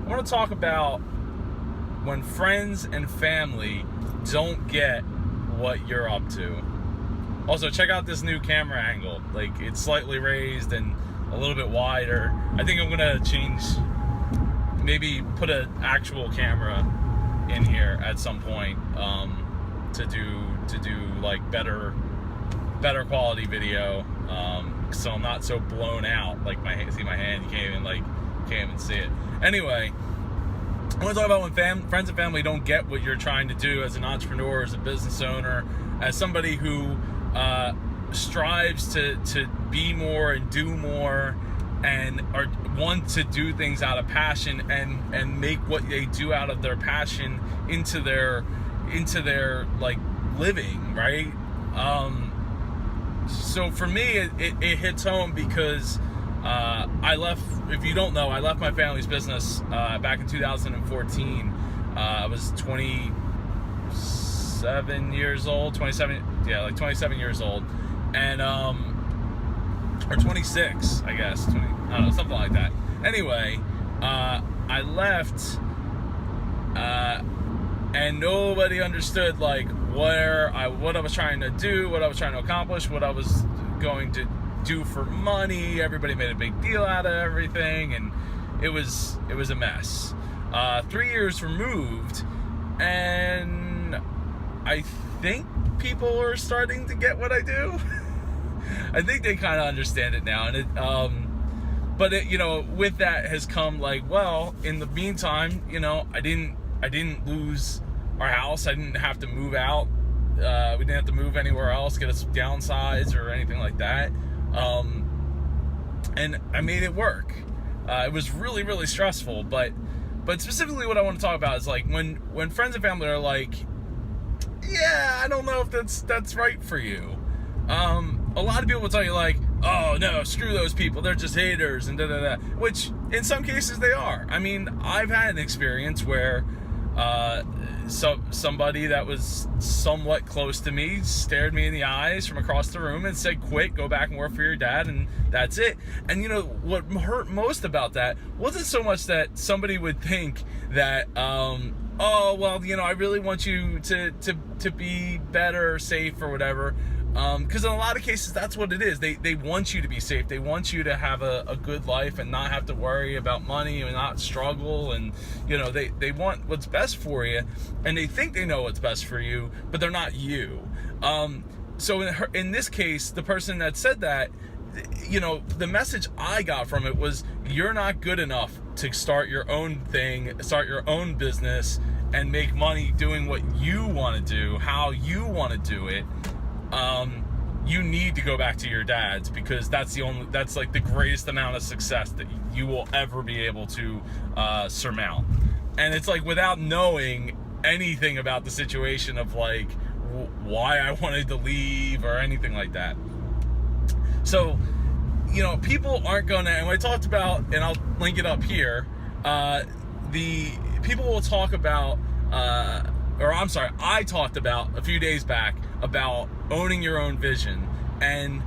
I want to talk about when friends and family don't get what you're up to. Also, check out this new camera angle. Like, it's slightly raised and a little bit wider. I think I'm gonna change, maybe put an actual camera in here at some point to do like better quality video, so I'm not so blown out. Like, see my hand, you can't even see it. Anyway, I want to talk about when friends and family don't get what you're trying to do as an entrepreneur, as a business owner, as somebody who strives to be more and do more, and want to do things out of passion and make what they do out of their passion into their like living, right? So for me, it hits home because I left, if you don't know, I left my family's business back in 2014. I was 27 years old, 27 years old, and or 26, I guess, I don't know, something like that. Anyway, I left, and nobody understood like what I was trying to do, what I was trying to accomplish, what I was going to do for money. Everybody made a big deal out of everything, and it was a mess. 3 years removed, and I think people are starting to get what I do. I think they kind of understand it now, and but with that has come like, well, in the meantime, I didn't lose our house. I didn't have to move out. We didn't have to move anywhere else, get us downsized or anything like that. And I made it work. It was really, really stressful, but specifically what I want to talk about is like when friends and family are like, yeah, I don't know if that's right for you. A lot of people will tell you like, oh no, screw those people, they're just haters and da-da-da, which in some cases they are. I mean, I've had an experience where somebody that was somewhat close to me stared me in the eyes from across the room and said, quit, go back and work for your dad, and that's it. And what hurt most about that wasn't so much that somebody would think that oh well, I really want you to be better, safe, or whatever. Because in a lot of cases, that's what it is. They want you to be safe. They want you to have a good life and not have to worry about money and not struggle. And, they want what's best for you, and they think they know what's best for you, but they're not you. So in this case, the person that said that, the message I got from it was, you're not good enough to start your own thing, start your own business, and make money doing what you want to do, how you want to do it. You need to go back to your dad's, because that's like the greatest amount of success that you will ever be able to surmount. And it's like, without knowing anything about the situation of like why I wanted to leave or anything like that. So, people aren't gonna, and I talked about, and I'll link it up here, the people will talk about, I talked about a few days back about owning your own vision, and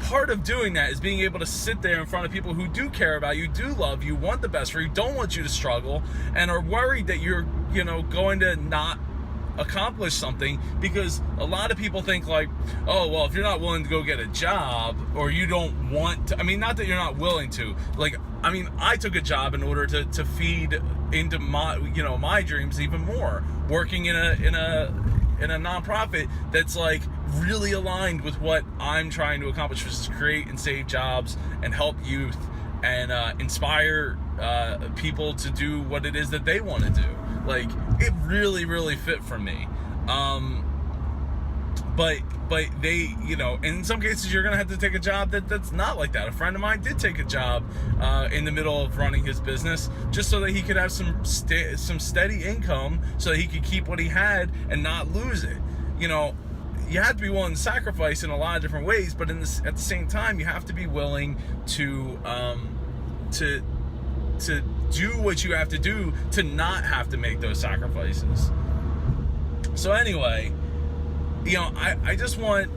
part of doing that is being able to sit there in front of people who do care about you, do love you, want the best for you, don't want you to struggle, and are worried that you're going to not accomplish something, because a lot of people think like, oh well, if you're not willing to go get a job, or you don't want to, not that you're not willing to, like, I took a job in order to feed into my my dreams even more, working in a nonprofit that's like really aligned with what I'm trying to accomplish, which is create and save jobs and help youth and inspire people to do what it is that they want to do. Like, it really, really fit for me. But they, in some cases you're gonna have to take a job that's not like that. A friend of mine did take a job in the middle of running his business, just so that he could have some steady income, so that he could keep what he had and not lose it. You have to be willing to sacrifice in a lot of different ways, but at the same time, you have to be willing to do what you have to do to not have to make those sacrifices. So anyway, I just want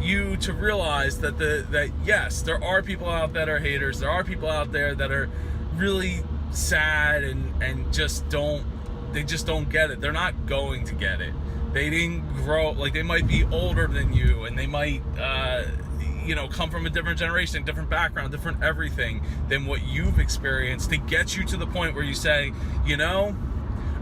you to realize that yes, there are people out that are haters. There are people out there that are really sad and just don't get it. They're not going to get it. They didn't grow, like they might be older than you, and they might come from a different generation, different background, different everything than what you've experienced, to get you to the point where you say,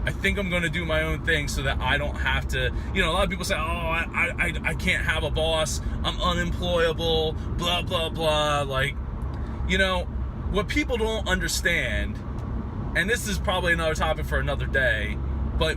I think I'm going to do my own thing so that I don't have to, a lot of people say, I can't have a boss, I'm unemployable, blah, blah, blah. Like, what people don't understand, and this is probably another topic for another day, but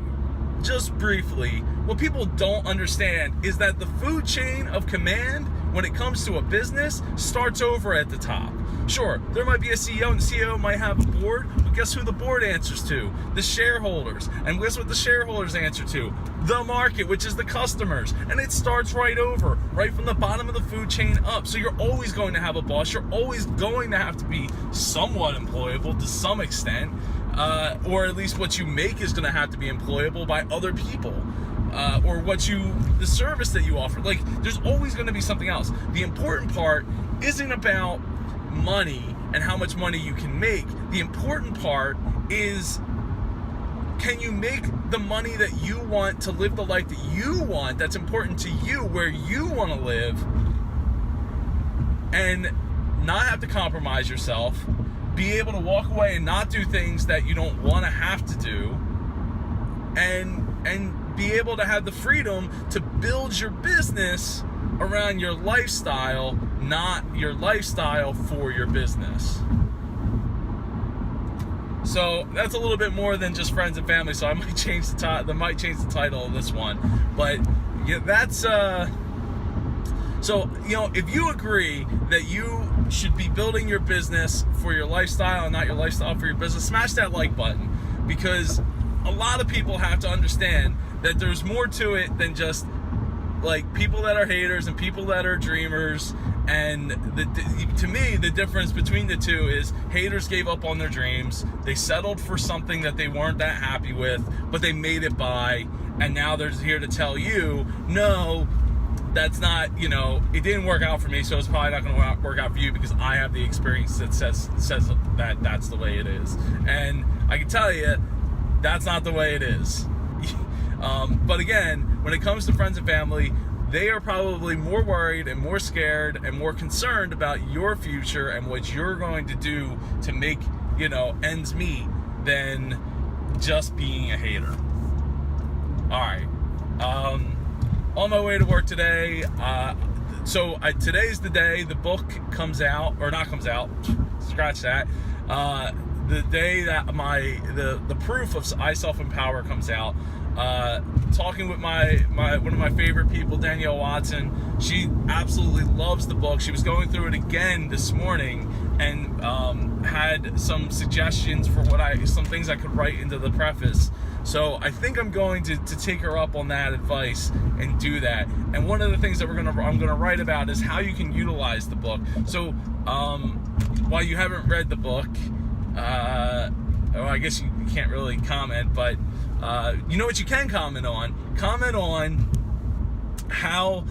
just briefly, what people don't understand is that the food chain of command, when it comes to a business, starts over at the top. Sure, there might be a CEO, and the CEO might have a board, but guess who the board answers to? The shareholders. And guess what the shareholders answer to? The market, which is the customers. And it starts right over, right from the bottom of the food chain up. So you're always going to have a boss. You're always going to have to be somewhat employable to some extent, or at least what you make is going to have to be employable by other people. Or the service that you offer. Like, there's always going to be something else. The important part isn't about money and how much money you can make. The important part is, can you make the money that you want to live the life that you want, that's important to you, where you want to live, and not have to compromise yourself, be able to walk away and not do things that you don't want to have to do, and be able to have the freedom to build your business around your lifestyle, not your lifestyle for your business. So that's a little bit more than just friends and family. So I might change the title of this one. But yeah, that's so if you agree that you should be building your business for your lifestyle and not your lifestyle for your business, smash that like button, because a lot of people have to understand that there's more to it than just like people that are haters and people that are dreamers. And to me, the difference between the two is haters gave up on their dreams. They settled for something that they weren't that happy with, but they made it by. And now they're here to tell you, no, that's not, it didn't work out for me, so it's probably not going to work out for you because I have the experience that says that that's the way it is. And I can tell you, that's not the way it is. But again, when it comes to friends and family, they are probably more worried and more scared and more concerned about your future and what you're going to do to make, ends meet than just being a hater. All right. On my way to work today, today's the day the book comes out, or not comes out, scratch that. The day that the proof of I Self-Empower comes out. Talking with my one of my favorite people, Danielle Watson. She absolutely loves the book. She was going through it again this morning and had some suggestions for some things I could write into the preface. So I think I'm going to take her up on that advice and do that. And one of the things that I'm gonna write about is how you can utilize the book. So while you haven't read the book, I guess you can't really comment, but you know what you can comment on? Comment on how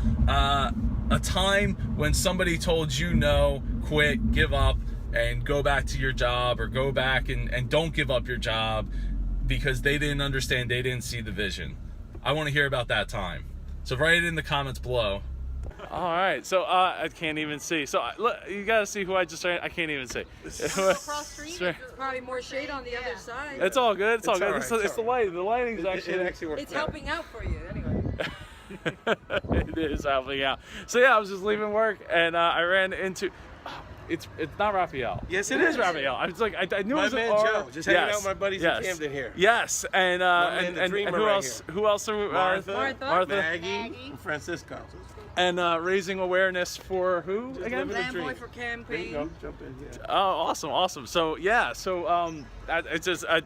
a time when somebody told you no, quit, give up, and go back to your job, or go back and don't give up your job because they didn't understand, they didn't see the vision. I want to hear about that time. So write it in the comments below. All right, so I can't even see. So look, you gotta see who I just ran. I can't even see. Across street, there's probably more shade on the other side. It's all good. It's all good. Right, it's the light. The lighting's actually works. It's helping out for you anyway. It is helping out. So yeah, I was just leaving work and I ran into. It's not Raphael. Yes, it is Raphael. I was like, I knew it was my man Joe. Just hanging out with my buddies in Camden here. Yes, and who else? Here. Who else? Martha, Maggie, and Francisco. And raising awareness for who just again? Boy for campaign. There you go. Jump in. Yeah. Oh, awesome. So yeah, it's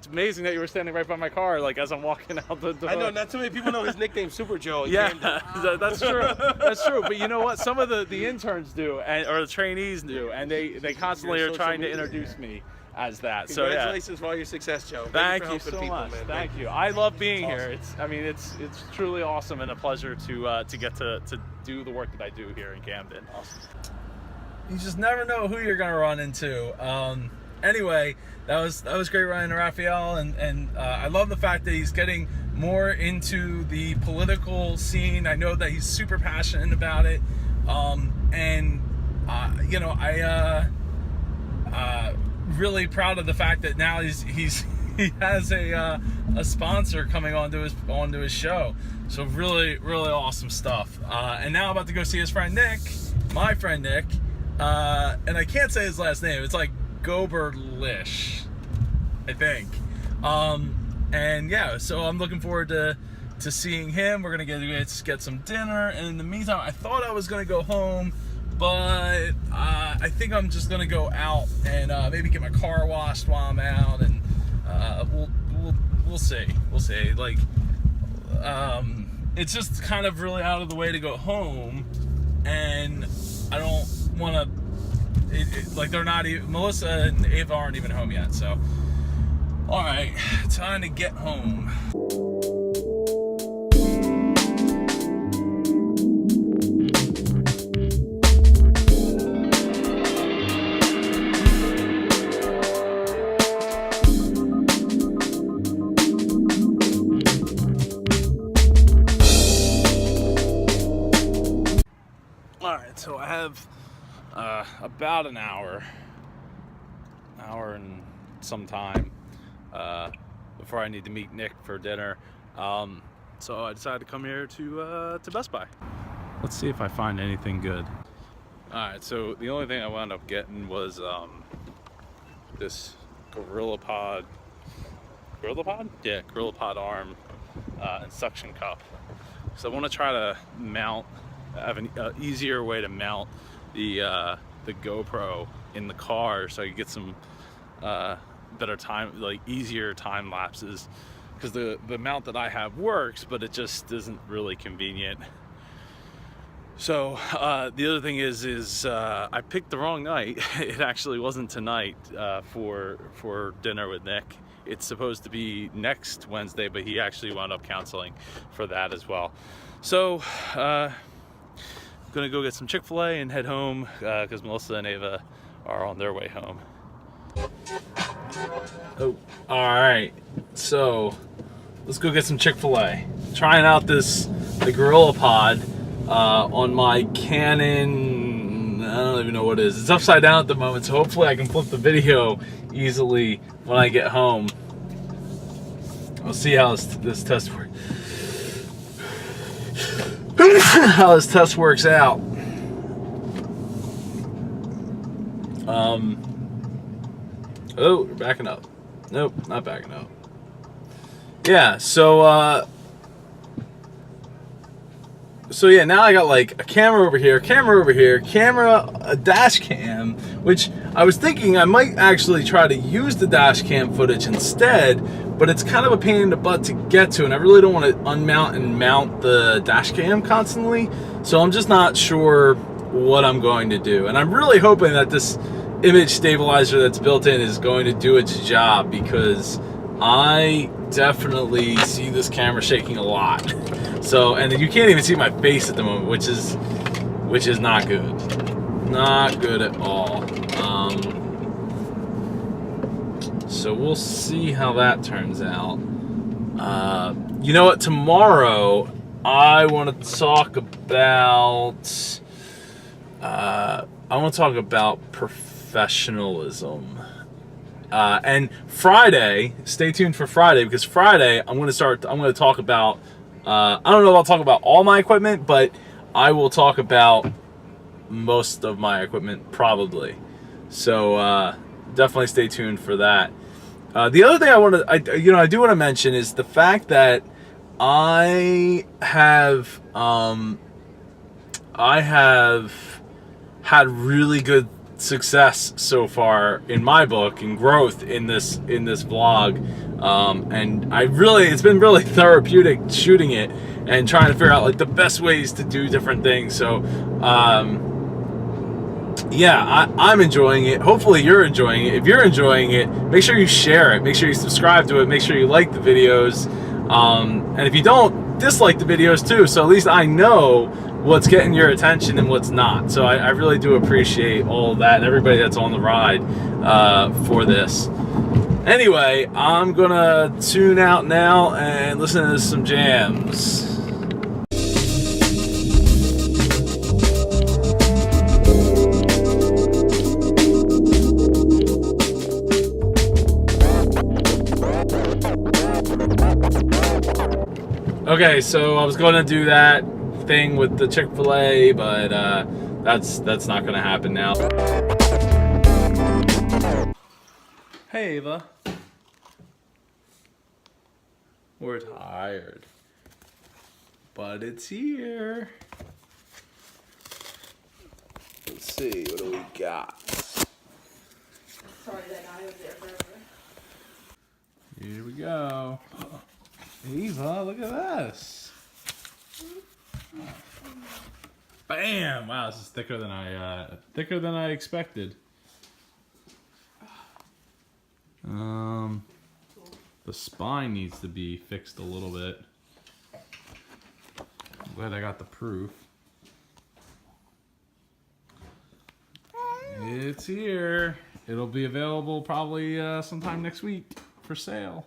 amazing that you were standing right by my car, like as I'm walking out the door. I know not too many people know his nickname, Super Joe. Yeah, that's true. That's true. But you know what? Some of the interns do, or the trainees do, and they constantly are trying to introduce me as that. Congratulations for all your success, Joe. Thank you so much. Thank you. I love being here. It's truly awesome and a pleasure to get to do the work that I do here in Camden. Awesome. You just never know who you're gonna run into. Anyway, that was great running to Raphael, and I love the fact that he's getting more into the political scene. I know that he's super passionate about it, and you know, really proud of the fact that now he has a sponsor coming onto his show. So really awesome stuff. And now I'm about to go see his friend Nick, my friend Nick, and I can't say his last name. It's like Goberlish, I think. And yeah, so I'm looking forward to seeing him. We're gonna get some dinner, and in the meantime, I thought I was gonna go home, but I think I'm just gonna go out and maybe get my car washed while I'm out, and we'll see. Like, it's just kind of really out of the way to go home, and I don't want to. Like, they're not even, Melissa and Ava aren't even home yet. So, all right, time to get home. So I have about an hour and some time before I need to meet Nick for dinner. So I decided to come here to Best Buy. Let's see if I find anything good. All right, so the only thing I wound up getting was this GorillaPod arm and suction cup. So I want to try to have an easier way to mount the GoPro in the car, so I can get some better time, like easier time lapses, because the mount that I have works, but it just isn't really convenient. So the other thing is I picked the wrong night. It actually wasn't tonight for dinner with Nick. It's supposed to be next Wednesday, but he actually wound up canceling for that as well. So gonna go get some Chick-fil-A and head home because Melissa and Ava are on their way home. Oh, all right. So let's go get some Chick-fil-A. Trying out the GorillaPod on my Canon. I don't even know what it is. It's upside down at the moment, so hopefully I can flip the video easily when I get home. We'll see how this test works. How this test works out. Oh, we're backing up. Nope, not backing up. Yeah, so yeah, now I got like a camera over here, a dash cam, which I was thinking I might actually try to use the dash cam footage instead, but it's kind of a pain in the butt to get to, and I really don't want to unmount and mount the dash cam constantly, so I'm just not sure what I'm going to do. And I'm really hoping that this image stabilizer that's built in is going to do its job, because I definitely see this camera shaking a lot. So, and you can't even see my face at the moment, which is not good. Not good at all. So we'll see how that turns out. You know what? Tomorrow I want to talk about professionalism. And Friday, stay tuned for Friday, because Friday I'm going to talk about, I don't know if I'll talk about all my equipment, but I will talk about most of my equipment probably. So definitely stay tuned for that. The other thing I do want to mention is the fact that I have had really good success so far in my book and growth in this vlog, and it's been really therapeutic shooting it and trying to figure out like the best ways to do different things. So yeah, I'm enjoying it. Hopefully you're enjoying it. If you're enjoying it, make sure you share it, make sure you subscribe to it, make sure you like the videos, and if you don't, dislike the videos too, so at least I know what's getting your attention and what's not. So I really do appreciate all of that and everybody that's on the ride for this. Anyway, I'm gonna tune out now and listen to some jams. Okay, so I was gonna do that thing with the Chick-fil-A, but that's not gonna happen now. Hey Ava. We're tired. But it's here. Let's see, what do we got? Sorry that I was there forever. Here we go. Eva, look at this. Bam! Wow, this is thicker than I expected. The spine needs to be fixed a little bit. I'm glad I got the proof. It's here. It'll be available probably sometime next week for sale.